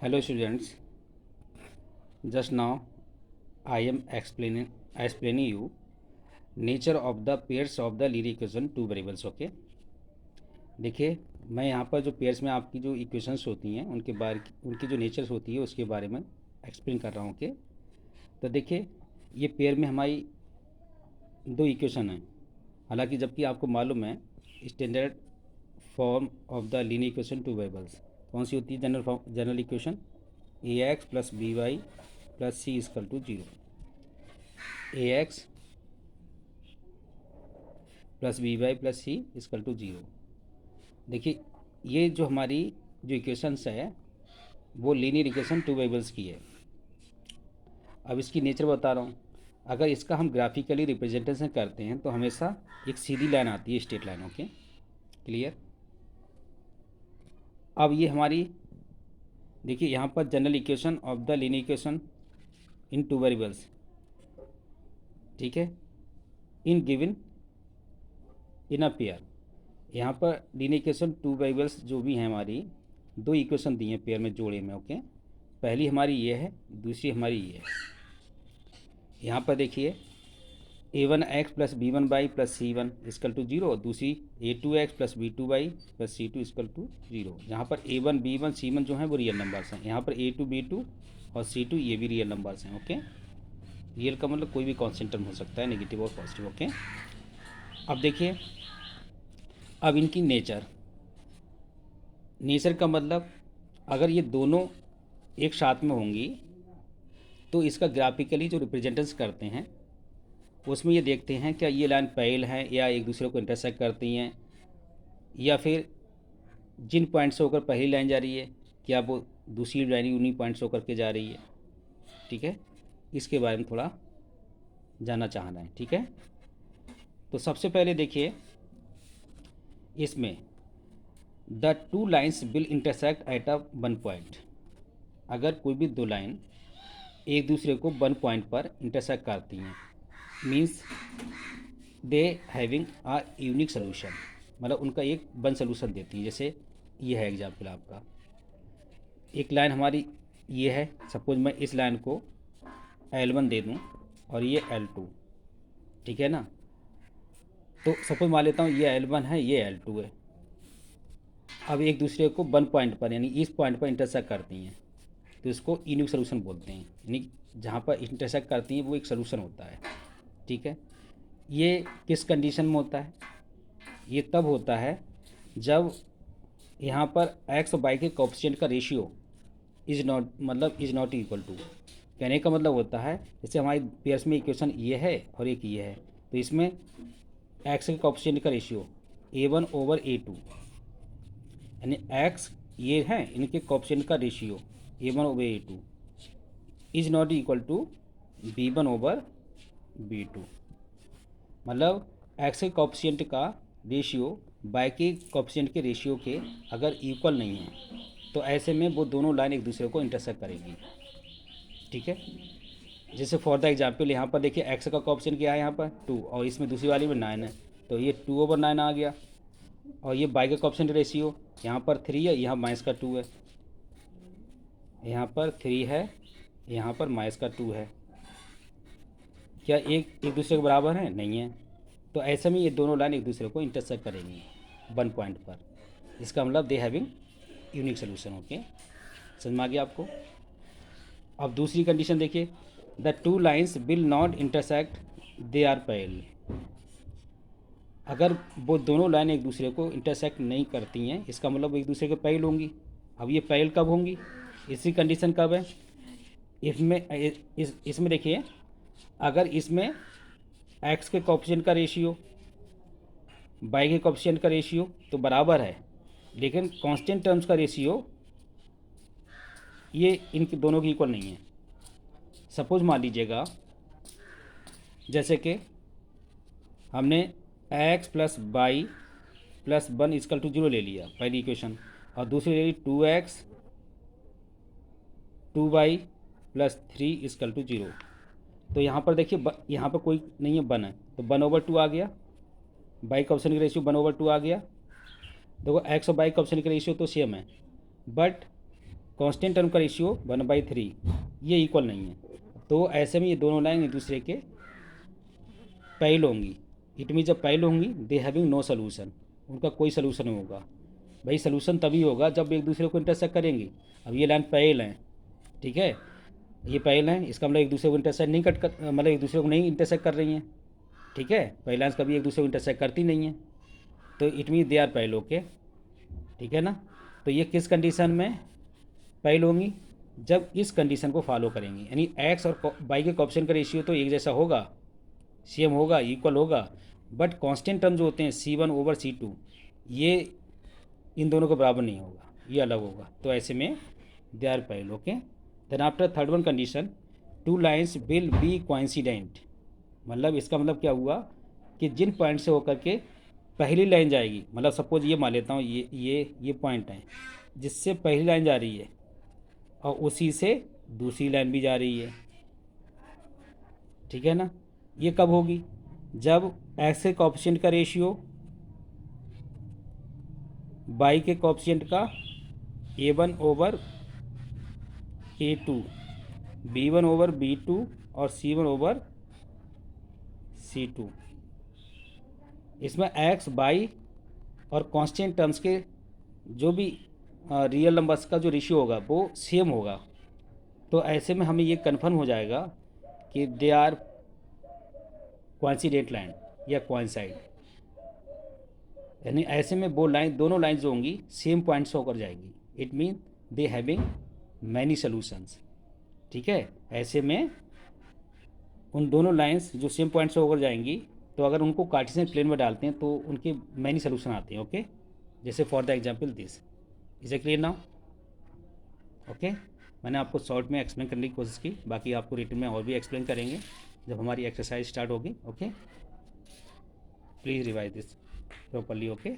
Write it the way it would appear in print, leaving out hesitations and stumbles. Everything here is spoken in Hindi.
Hello students, just now I am explaining you nature of the pairs of the linear equation two variables. Okay, देखिए मैं यहाँ पर जो पेयर्स में आपकी जो इक्वेशंस होती हैं उनकी जो नेचर्स होती है उसके बारे में एक्सप्लेन कर रहा हूँ. ओके, तो देखिए ये पेयर में हमारी दो इक्वेशन हैं. हालांकि जबकि आपको मालूम है standard form of the linear equation two variables कौन सी होती है. General equation a x plus b y plus c is equal to zero. A x plus b y plus c is equal to zero. देखिए ये जो हमारी जो इक्वेशंस है वो लीनियर इक्वेशन टू वेरिएबल्स की है. अब इसकी नेचर बता रहा हूँ. अगर इसका हम ग्राफिकली रिप्रेजेंटेशन करते हैं तो हमेशा एक सीधी लाइन आती है, स्ट्रेट लाइन. Okay, clear. अब ये हमारी देखिए यहाँ पर general equation of the linear equation in two variables, ठीक है, in given in a pair. यहाँ पर लीनियर इक्वेशन टू वेरिएबल्स जो भी हैं हमारी दो इक्वेशन दी हैं पेयर में जोड़े में. ओके, पहली हमारी ये है, दूसरी हमारी ये है. यहाँ पर देखिए A one x plus B one y plus C one equal to zero, दूसरी A two x plus B two y plus C two equal to zero. यहाँ पर A one B one C one जो हैं वो रियल नंबर्स हैं. यहाँ पर ए टू बी टू और सी टू ये भी रियल नंबर्स हैं. ओके, रियल का मतलब कोई भी कॉन्स्टेंट टर्म हो सकता है, नेगेटिव और पॉजिटिव. ओके, अब देखिए अब इनकी नेचर का मतलब अगर ये दोनों एक साथ में होंगी तो इसका ग्राफिकली जो रिप्रेजेंटेशन करते हैं उसमें ये देखते हैं क्या ये लाइन पैरेलल हैं या एक दूसरे को इंटरसेक्ट करती हैं, या फिर जिन पॉइंट से होकर पहली लाइन जा रही है क्या वो दूसरी लाइन उन्हीं पॉइंट से होकर के जा रही है. ठीक है, इसके बारे में थोड़ा जानना चाह रहे हैं. ठीक है, तो सबसे पहले देखिए इसमें the two lines will intersect at a one point. अगर कोई भी दो लाइन एक दूसरे को वन पॉइंट पर इंटरसेक्ट करती हैं means they having a unique solution, मतलब उनका एक वन सोल्यूशन देती है. जैसे ये है एग्जाम्पल आपका, एक लाइन हमारी ये है, सपोज मैं इस लाइन को L1 दे दूं और ये L2. ठीक है ना, तो सपोज मान लेता हूँ ये L1 है ये L2 है. अब एक दूसरे को वन पॉइंट पर यानी इस पॉइंट पर इंटरसेक्ट करती हैं तो इसको यूनिक सोल्यूशन बोलते हैं. यानी जहाँ पर इंटरसेक्ट करती हैं वो एक सोल्यूशन होता है. ठीक है, ये किस कंडीशन में होता है, ये तब होता है जब यहाँ पर एक्स और वाई के कोएफिशिएंट का ratio is not equal to. कहने का मतलब होता है जैसे हमारी पेयर्स में इक्वेशन ये है और एक ये है, तो इसमें एक्स के कोएफिशिएंट का रेशियो A1 ओवर A2 यानी एक्स ये है, इनके कोएफिशिएंट का ratio A1 over A2 is not equal to B1 over B2. मतलब एक्स के कोएफिशिएंट का रेशियो वाई के कोएफिशिएंट के रेशियो के अगर इक्वल नहीं है तो ऐसे में वो दोनों लाइन एक दूसरे को इंटरसेक्ट करेगी. ठीक है, जैसे फॉर द एग्जाम्पल यहाँ पर देखिए एक्स का कोएफिशिएंट क्या है यहाँ पर 2 और इसमें दूसरी वाली में 9 है, तो ये 2 ओवर 9 आ गया. और ये वाई का कोएफिशिएंट रेशियो यहाँ पर 3 है, यहाँ माइनस का 2 है, यहाँ पर 3 है, यहाँ पर माइनस का 2 है. क्या एक दूसरे के बराबर हैं? नहीं है. तो ऐसे में ये दोनों लाइन एक दूसरे को इंटरसेक्ट करेंगी वन पॉइंट पर. इसका मतलब they having unique solution. Okay, समझ में आ गया आपको. अब दूसरी कंडीशन देखिए, the two lines will not intersect they are parallel. अगर वो दोनों लाइन एक दूसरे को इंटरसेक्ट नहीं करती हैं इसका मतलब एक दूसरे के पैरेलल होंगी. अब ये पैरेलल कब होंगी, इसी कंडीशन कब है, इसमें देखिए अगर इसमें एक्स के कोएफिशिएंट का रेशियो वाई के कोएफिशिएंट का रेशियो तो बराबर है, लेकिन कांस्टेंट टर्म्स का रेशियो ये इनके दोनों की इक्वल नहीं है. सपोज मान लीजिएगा जैसे कि हमने x plus y plus 1 is equal to 0 ले लिया पहली इक्वेशन, और दूसरी ले ली 2x 2y plus 3 is equal to 0. तो यहाँ पर देखिए यहाँ पर कोई नहीं है, 1 है, तो 1 ओवर 2 आ गया. वाई का ऑप्शन का रेशियो 1 ओवर 2 आ गया. देखो एक्स और वाई का ऑप्शन का रेशियो तो सेम है, बट कांस्टेंट टर्म का रेशियो 1/3 ये इक्वल नहीं है, तो ऐसे में ये दोनों लाइन एक दूसरे के पैरेलल होंगी। इट मीन जब पैरेलल होंगी दे हैविंग नो सोल्यूशन, उनका कोई सोल्यूशन नहीं होगा। भाई सोल्यूशन तभी होगा जब एक दूसरे को इंटरसेक्ट करेंगी। अब ये लाइन पैरेलल हैं, ठीक है, ये पैरेलल हैं, इसका मतलब एक दूसरे को इंटरसेक्ट नहीं मतलब एक दूसरे को नहीं इंटरसेक्ट कर रही हैं, ठीक है। पैरेलल लाइन्स कभी एक दूसरे को इंटरसेक्ट करती नहीं हैं, तो it mean they are parallel, okay, ठीक है ना। तो ये किस कंडीशन में पैरेलल होंगी? जब इस कंडीशन को फॉलो करेंगी, यानी एक्स और वाई के कोएफिशिएंट का रेशियो तो एक जैसा होगा, सेम होगा, इक्वल होगा, बट कांस्टेंट टर्म जो होते हैं C1/C2 ये इन दोनों के बराबर नहीं होगा, ये अलग होगा। तो ऐसे में they are parallel, okay. Then after third one condition, two lines will be coincident, मतलब इसका मतलब क्या हुआ कि जिन पॉइंट से होकर के पहली लाइन जाएगी, मतलब सपोज ये मान लेता हूँ ये पॉइंट है जिससे पहली लाइन जा रही है और उसी से दूसरी लाइन भी जा रही है, ठीक है ना। ये कब होगी? जब एक्स के कोएफिशिएंट का रेशियो वाई के कोएफिशिएंट का A1/A2, B1/B2 और C1/C2, इसमें एक्स वाई और कांस्टेंट टर्म्स के जो भी रियल नंबर्स का जो रेशियो होगा वो सेम होगा। तो ऐसे में हमें ये कन्फर्म हो जाएगा कि दे आर कोइंसिडेंट लाइन या कोइंसाइड, यानी ऐसे में वो लाइन, दोनों लाइन जो होंगी सेम पॉइंट से होकर जाएंगी। It mean they having many solutions, ठीक है। ऐसे में उन दोनों लाइंस जो सेम पॉइंट से होकर जाएंगी, तो अगर उनको कार्टेशियन प्लेन में डालते हैं तो उनके मैनी सोल्यूशन आते हैं, ओके। जैसे for the example this, is a clear now? Okay, मैंने आपको शॉर्ट में एक्सप्लेन करने की कोशिश की, बाकी आपको रिटन में और भी एक्सप्लेन करेंगे जब हमारी एक्सरसाइज स्टार्ट होगी, okay. Please revise this properly, okay.